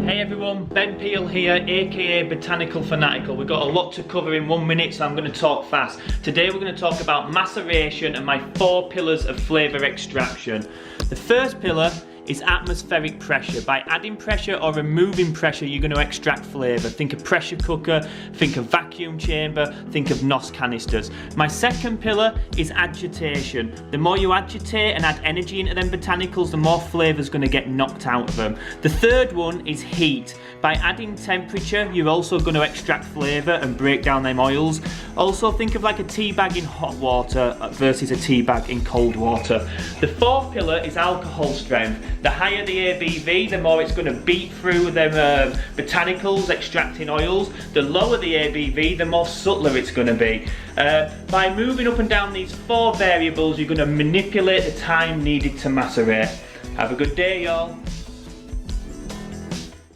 Hey everyone, Ben Peel here, aka Botanical Fanatical. We've got a lot to cover in 1 minute, so I'm going to talk fast. Today we're going to talk about maceration and my 4 pillars of flavour extraction. The first pillar is atmospheric pressure. By adding pressure or removing pressure, you're going to extract flavour. Think of pressure cooker, think of vacuum chamber, think of NOS canisters. My second pillar is agitation. The more you agitate and add energy into them botanicals, the more flavour's going to get knocked out of them. The third one is heat. By adding temperature, you're also going to extract flavour and break down them oils. Also think of like a tea bag in hot water versus a tea bag in cold water. The fourth pillar is alcohol strength. The higher the ABV, the more it's going to beat through them botanicals, extracting oils. The lower the ABV, the more subtler it's going to be. By moving up and down these 4 variables, you're going to manipulate the time needed to macerate. Have a good day, y'all.